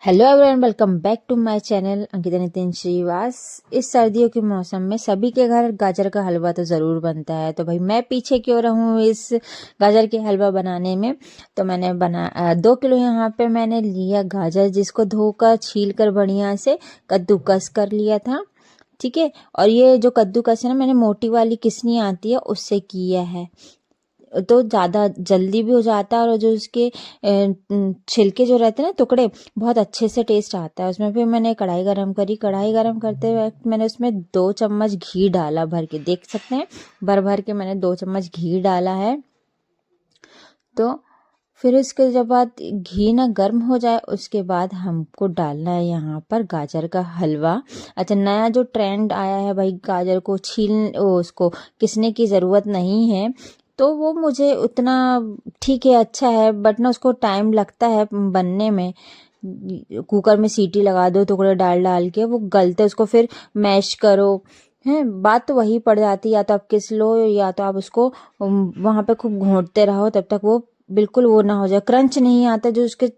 Hello everyone, welcome back to my channel Ankita Nitin Shrivas. इस सर्दियों के मौसम में सभी के घर गाजर का हलवा तो ज़रूर बनता है। तो भाई मैं पीछे क्यों रहूँ इस गाजर के हलवा बनाने में। तो मैंने 2 किलो यहाँ पे मैंने लिया गाजर, जिसको धोकर छील कर बढ़िया से कद्दूकस कर लिया था। ठीक है। और ये जो कद्दूकस है ना, मैंने मोटी वाली किसनी आती है उससे किया है, तो ज़्यादा जल्दी भी हो जाता है। और जो उसके छिलके जो रहते हैं ना, टुकड़े, बहुत अच्छे से टेस्ट आता है उसमें। फिर मैंने कढ़ाई गरम करी। कढ़ाई गरम करते वक्त मैंने उसमें 2 चम्मच घी डाला, भर के देख सकते हैं, भर भर के मैंने 2 चम्मच घी डाला है। तो फिर उसके जब बाद घी ना गर्म हो जाए, उसके बाद हमको डालना है यहाँ पर गाजर का हलवा। अच्छा, नया जो ट्रेंड आया है भाई, गाजर को उसको किसने की ज़रूरत नहीं है, तो वो मुझे उतना ठीक है, अच्छा है, बट ना उसको टाइम लगता है बनने में। कुकर में सीटी लगा दो, टुकड़े डाल डाल के वो गलते, उसको फिर मैश करो है। बात तो वही पड़ जाती है, या तो आप किस लो या तो आप उसको वहाँ पे खूब घोंटते रहो तब तक वो बिल्कुल वो ना हो जाए, क्रंच नहीं आता जो उसके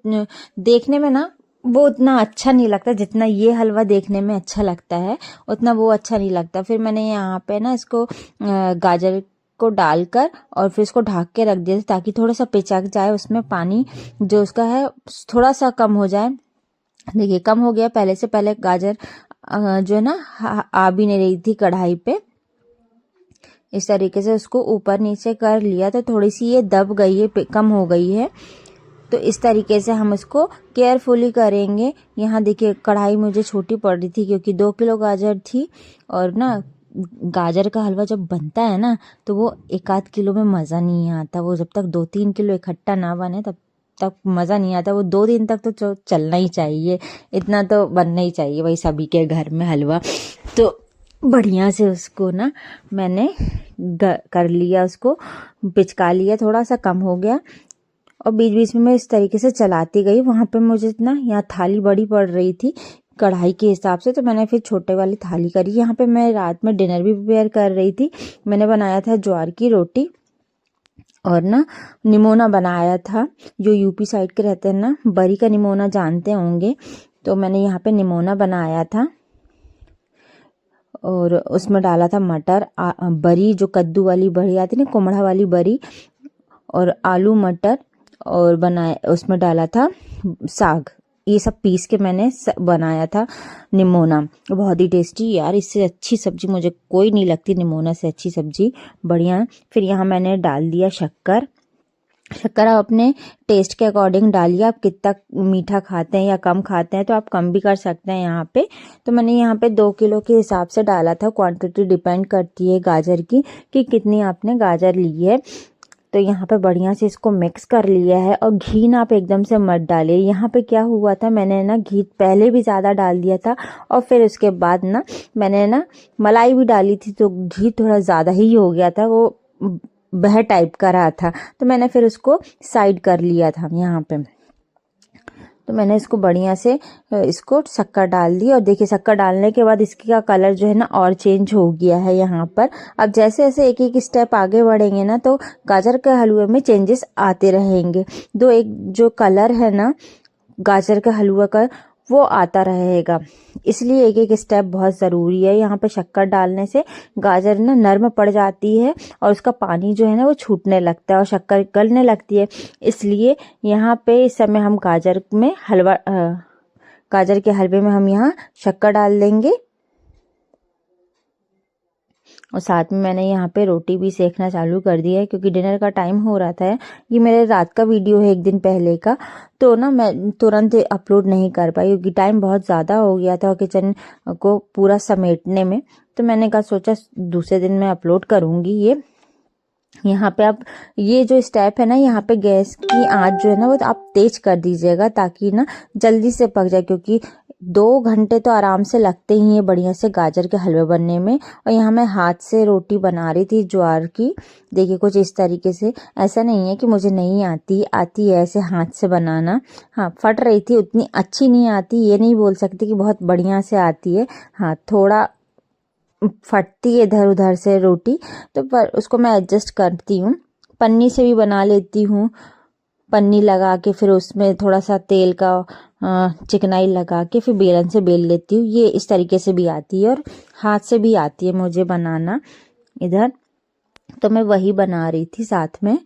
देखने में ना वो उतना अच्छा नहीं लगता। जितना ये हलवा देखने में अच्छा लगता है उतना वो अच्छा नहीं लगता। फिर मैंने यहाँ पे ना इसको गाजर को डालकर और फिर इसको ढक के रख दिया ताकि थोड़ा सा पिचक जाए, उसमें पानी जो उसका है थोड़ा सा कम हो जाए। देखिए कम हो गया। पहले से पहले गाजर जो है ना आ भी नहीं रही थी कढ़ाई पे। इस तरीके से उसको ऊपर नीचे कर लिया तो थोड़ी सी ये दब गई है, कम हो गई है। तो इस तरीके से हम इसको केयरफुली करेंगे। यहाँ देखिए कढ़ाई मुझे छोटी पड़ रही थी क्योंकि 2 किलो गाजर थी। और ना गाजर का हलवा जब बनता है ना तो वो 1 आध किलो में मज़ा नहीं आता। वो जब तक 2-3 किलो इकट्ठा ना बने तब तक मज़ा नहीं आता। वो 2 दिन तक तो चलना ही चाहिए, इतना तो बनना ही चाहिए भाई सभी के घर में हलवा। तो बढ़िया से उसको ना मैंने कर लिया, उसको पिचका लिया, थोड़ा सा कम हो गया। और बीच बीच में मैं इस तरीके से चलाती गई। वहाँ पे मुझे ना यहाँ थाली बड़ी पड़ रही थी कढ़ाई के हिसाब से, तो मैंने फिर छोटे वाली थाली करी। यहाँ पे मैं रात में डिनर भी प्रिपेयर कर रही थी। मैंने बनाया था ज्वार की रोटी और ना निमोना बनाया था। जो यूपी साइड के रहते हैं ना, बरी का निमोना जानते होंगे, तो मैंने यहाँ पे निमोना बनाया था। और उसमें डाला था मटर, बरी, जो कद्दू वाली बरी आती है ना, कुमड़ा वाली बरी, और आलू मटर, और बनाया उसमें डाला था साग। ये सब पीस के मैंने बनाया था निमोना। बहुत ही टेस्टी यार, इससे अच्छी सब्जी मुझे कोई नहीं लगती, निमोना से अच्छी सब्जी। बढ़िया। फिर यहाँ मैंने डाल दिया शक्कर। शक्कर आप अपने टेस्ट के अकॉर्डिंग डालिए, आप कितना मीठा खाते हैं या कम खाते हैं तो आप कम भी कर सकते हैं यहाँ पे। तो मैंने यहाँ पे 2 किलो के हिसाब से डाला था। क्वांटिटी डिपेंड करती है गाजर की कि कितनी आपने गाजर ली है। तो यहाँ पे बढ़िया से इसको मिक्स कर लिया है। और घी ना आप एकदम से मत डालिए। यहाँ पे क्या हुआ था, मैंने ना घी पहले भी ज़्यादा डाल दिया था और फिर उसके बाद ना मैंने ना मलाई भी डाली थी, तो घी थोड़ा ज़्यादा ही हो गया था, वो बह टाइप का रहा था। तो मैंने फिर उसको साइड कर लिया था यहाँ पे। तो मैंने इसको बढ़िया से इसको शक्कर डाल दी। और देखिए शक्कर डालने के बाद इसका कलर जो है ना और चेंज हो गया है यहाँ पर। अब जैसे जैसे एक एक स्टेप आगे बढ़ेंगे ना तो गाजर के हलवे में चेंजेस आते रहेंगे। एक जो कलर है ना गाजर के हलवा का वो आता रहेगा, इसलिए एक एक स्टेप बहुत ज़रूरी है। यहाँ पे शक्कर डालने से गाजर ना नर्म पड़ जाती है और उसका पानी जो है ना वो छूटने लगता है और शक्कर गलने लगती है। इसलिए यहाँ पे इस समय हम गाजर के हलवे में हम यहाँ शक्कर डाल देंगे। और साथ में मैंने यहाँ पे रोटी भी सेकना चालू कर दिया है क्योंकि डिनर का टाइम हो रहा था। ये मेरे रात का वीडियो है, एक दिन पहले का, तो ना मैं तुरंत अपलोड नहीं कर पाई क्योंकि टाइम बहुत ज़्यादा हो गया था किचन को पूरा समेटने में। तो मैंने कहा सोचा दूसरे दिन मैं अपलोड करूँगी ये। यहाँ पे आप ये जो स्टेप है ना, यहाँ पे गैस की आंच जो है ना वो आप तेज कर दीजिएगा ताकि ना जल्दी से पक जाए, क्योंकि 2 घंटे तो आराम से लगते ही है बढ़िया से गाजर के हलवे बनने में। और यहाँ मैं हाथ से रोटी बना रही थी ज्वार की। देखिए कुछ इस तरीके से, ऐसा नहीं है कि मुझे नहीं आती है ऐसे हाथ से बनाना। हाँ फट रही थी, उतनी अच्छी नहीं आती, ये नहीं बोल सकती कि बहुत बढ़िया से आती है। हाँ थोड़ा फटती है इधर उधर से रोटी, तो पर उसको मैं एडजस्ट करती हूँ। पन्नी से भी बना लेती हूँ, पन्नी लगा के फिर उसमें थोड़ा सा तेल का चिकनाई लगा के फिर बेलन से बेल लेती हूँ। ये इस तरीके से भी आती है और हाथ से भी आती है मुझे बनाना इधर। तो मैं वही बना रही थी साथ में,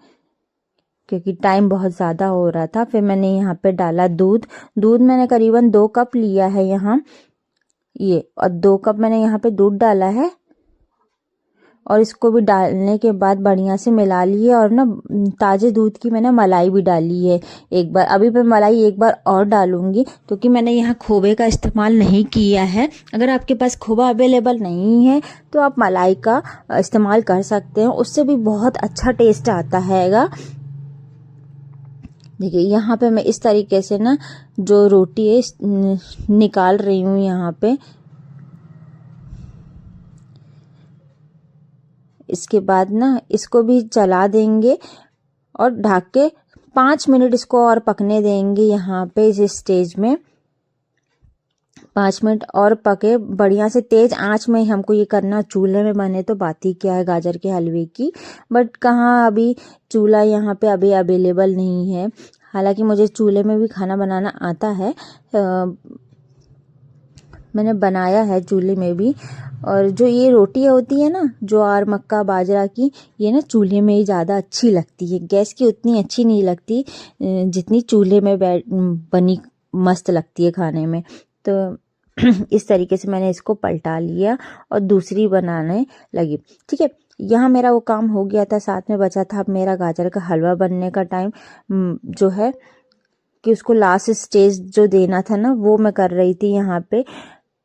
क्योंकि टाइम बहुत ज़्यादा हो रहा था। फिर मैंने यहाँ पे डाला दूध मैंने करीबन 2 कप लिया है यहाँ ये, और 2 कप मैंने यहाँ पे दूध डाला है। और इसको भी डालने के बाद बढ़िया से मिला लिए, और ना ताज़े दूध की मैंने मलाई भी डाली है एक बार। अभी मैं मलाई एक बार और डालूंगी, क्योंकि मैंने यहाँ खोबे का इस्तेमाल नहीं किया है। अगर आपके पास खोबा अवेलेबल नहीं है तो आप मलाई का इस्तेमाल कर सकते हैं, उससे भी बहुत अच्छा टेस्ट आता हैगा। देखिए यहाँ पे मैं इस तरीके से ना जो रोटी है निकाल रही हूँ यहाँ पे। इसके बाद ना इसको भी चला देंगे और ढक के 5 मिनट इसको और पकने देंगे यहाँ पे इस स्टेज में। 5 मिनट और पके बढ़िया से, तेज आंच में हमको ये करना। चूल्हे में बने तो बात ही क्या है गाजर के हलवे की, बट कहाँ अभी चूल्हा यहाँ पे अभी अवेलेबल नहीं है। हालांकि मुझे चूल्हे में भी खाना बनाना आता है, मैंने बनाया है चूल्हे में भी। और जो ये रोटी होती है ना ज्वार मक्का बाजरा की, ये ना चूल्हे में ही ज़्यादा अच्छी लगती है, गैस की उतनी अच्छी नहीं लगती जितनी चूल्हे में बनी मस्त लगती है खाने में। तो इस तरीके से मैंने इसको पलटा लिया और दूसरी बनाने लगी। ठीक है, यहाँ मेरा वो काम हो गया था, साथ में बचा था अब मेरा गाजर का हलवा बनने का टाइम जो है कि उसको लास्ट स्टेज जो देना था ना वो मैं कर रही थी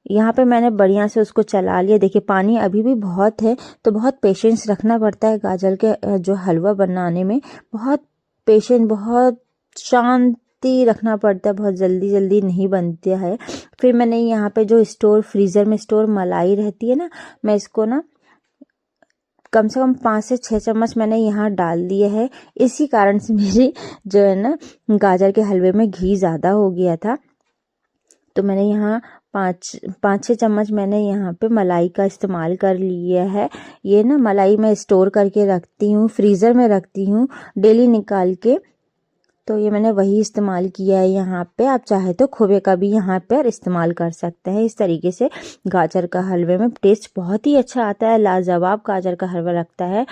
यहाँ पे मैंने बढ़िया से उसको चला लिया। देखिए पानी अभी भी बहुत है, तो बहुत पेशेंस रखना पड़ता है गाजर के जो हलवा बनाने में। बहुत पेशेंस, बहुत शांति रखना पड़ता है, बहुत जल्दी जल्दी नहीं बनता है। फिर मैंने यहाँ पे जो फ्रीज़र में स्टोर मलाई रहती है ना, मैं इसको ना कम से कम 5 से 6 चम्मच मैंने यहाँ डाल दिए है। इसी कारण से मेरी जो है ना गाजर के हलवे में घी ज़्यादा हो गया था। तो मैंने यहाँ 5-6 चम्मच मैंने यहाँ पे मलाई का इस्तेमाल कर लिया है। ये ना मलाई मैं स्टोर करके रखती हूँ, फ्रीज़र में रखती हूँ डेली निकाल के। तो ये मैंने वही इस्तेमाल किया है यहाँ पे। आप चाहे तो खोबे का भी यहाँ पर इस्तेमाल कर सकते हैं। इस तरीके से गाजर का हलवे में टेस्ट बहुत ही अच्छा आता है, लाजवाब गाजर का हलवा लगता है।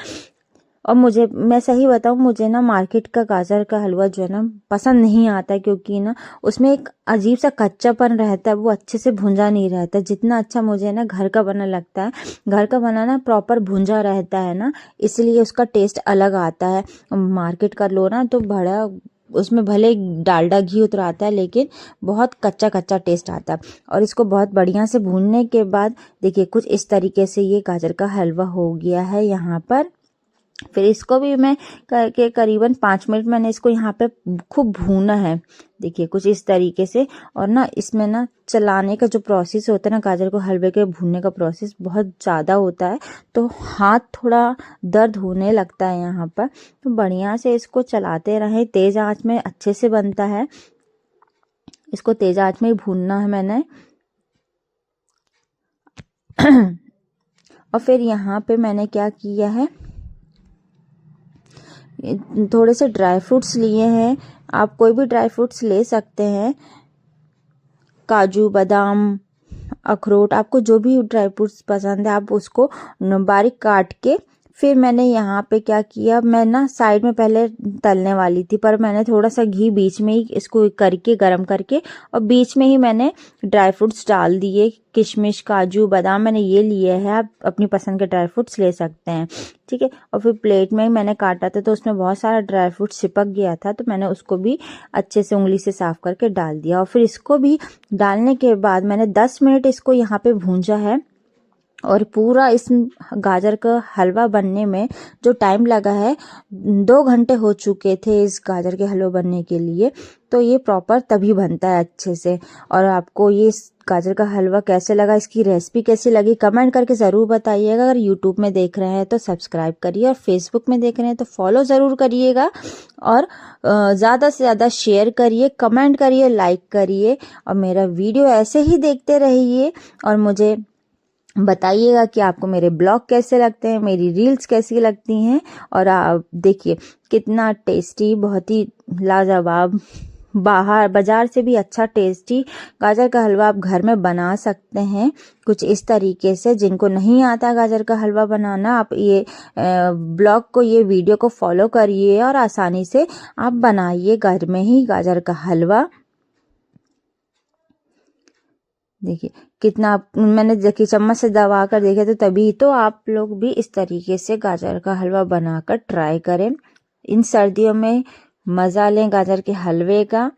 और मैं सही बताऊँ, मुझे ना मार्केट का गाजर का हलवा जो है ना पसंद नहीं आता, क्योंकि ना उसमें एक अजीब सा कच्चापन रहता है, वो अच्छे से भुंजा नहीं रहता। जितना अच्छा मुझे ना घर का बना लगता है, घर का बनाना प्रॉपर भुंजा रहता है ना, इसलिए उसका टेस्ट अलग आता है। मार्केट का लो ना तो बड़ा, उसमें भले डालडा घी उतराता है लेकिन बहुत कच्चा कच्चा टेस्ट आता है। और इसको बहुत बढ़िया से भूनने के बाद देखिए कुछ इस तरीके से ये गाजर का हलवा हो गया है यहाँ पर। फिर इसको भी मैं करके करीबन 5 मिनट मैंने इसको यहाँ पे खूब भूना है। देखिए कुछ इस तरीके से। और ना इसमें ना चलाने का जो प्रोसेस होता है ना, गाजर को हलवे के भूनने का प्रोसेस बहुत ज़्यादा होता है, तो हाथ थोड़ा दर्द होने लगता है यहाँ पर। तो बढ़िया से इसको चलाते रहें, तेज़ आंच में अच्छे से बनता है। इसको तेज़ आंच में ही भूनना है मैंने। और फिर यहाँ पे मैंने क्या किया है, थोड़े से ड्राई फ्रूट्स लिए हैं। आप कोई भी ड्राई फ्रूट्स ले सकते हैं, काजू बादाम अखरोट, आपको जो भी ड्राई फ्रूट्स पसंद है आप उसको बारीक काट के। फिर मैंने यहाँ पे क्या किया, मैं ना साइड में पहले तलने वाली थी, पर मैंने थोड़ा सा घी बीच में ही इसको करके गरम करके और बीच में ही मैंने ड्राई फ्रूट्स डाल दिए। किशमिश काजू बादाम मैंने ये लिए हैं, आप अपनी पसंद के ड्राई फ्रूट्स ले सकते हैं। ठीक है, और फिर प्लेट में ही मैंने काटा था तो उसमें बहुत सारा ड्राई फ्रूट चिपक गया था, तो मैंने उसको भी अच्छे से उंगली से साफ करके डाल दिया। और फिर इसको भी डालने के बाद मैंने 10 मिनट इसको यहाँ पे भूंजा है। और पूरा इस गाजर का हलवा बनने में जो टाइम लगा है, 2 घंटे हो चुके थे इस गाजर के हलवा बनने के लिए। तो ये प्रॉपर तभी बनता है अच्छे से। और आपको ये गाजर का हलवा कैसे लगा, इसकी रेसिपी कैसी लगी, कमेंट करके ज़रूर बताइएगा। अगर यूट्यूब में देख रहे हैं तो सब्सक्राइब करिए, और फेसबुक में देख रहे हैं तो फॉलो ज़रूर करिएगा। और ज़्यादा से ज़्यादा शेयर करिए, कमेंट करिए, लाइक करिए, और मेरा वीडियो ऐसे ही देखते रहिए। और मुझे बताइएगा कि आपको मेरे ब्लॉग कैसे लगते हैं, मेरी रील्स कैसी लगती हैं। और आप देखिए कितना टेस्टी, बहुत ही लाजवाब, बाहर बाजार से भी अच्छा टेस्टी गाजर का हलवा आप घर में बना सकते हैं कुछ इस तरीके से। जिनको नहीं आता गाजर का हलवा बनाना, आप ये ब्लॉग को, ये वीडियो को फॉलो करिए और आसानी से आप बनाइए घर में ही गाजर का हलवा। देखिए कितना मैंने देखिए चम्मच से दबा कर देखे, तो तभी तो आप लोग भी इस तरीके से गाजर का हलवा बनाकर ट्राई करें। इन सर्दियों में मज़ा लें गाजर के हलवे का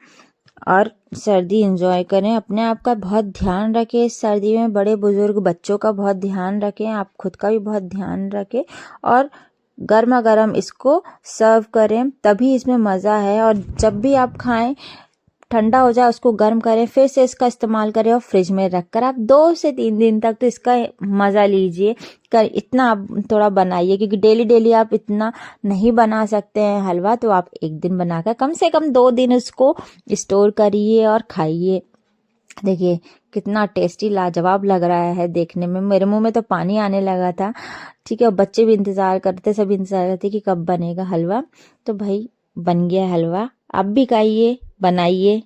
और सर्दी एंजॉय करें। अपने आप का बहुत ध्यान रखें इस सर्दी में, बड़े बुजुर्ग बच्चों का बहुत ध्यान रखें, आप खुद का भी बहुत ध्यान रखें और गर्मा गर्म इसको सर्व करें, तभी इसमें मज़ा है। और जब भी आप खाएं ठंडा हो जाए उसको गर्म करें, फिर से इसका इस्तेमाल करें और फ्रिज में रखकर आप 2 से 3 दिन तक तो इसका मज़ा लीजिए। इतना आप थोड़ा बनाइए, क्योंकि डेली डेली आप इतना नहीं बना सकते हैं हलवा, तो आप एक दिन बनाकर कम से कम 2 दिन उसको स्टोर करिए और खाइए। देखिए कितना टेस्टी लाजवाब लग रहा है देखने में, मेरे मुंह में तो पानी आने लगा था। ठीक है, बच्चे भी इंतज़ार करते, सब इंतज़ार करते कि कब बनेगा हलवा। तो भाई बन गया हलवा, आप भी खाइए, बनाइए।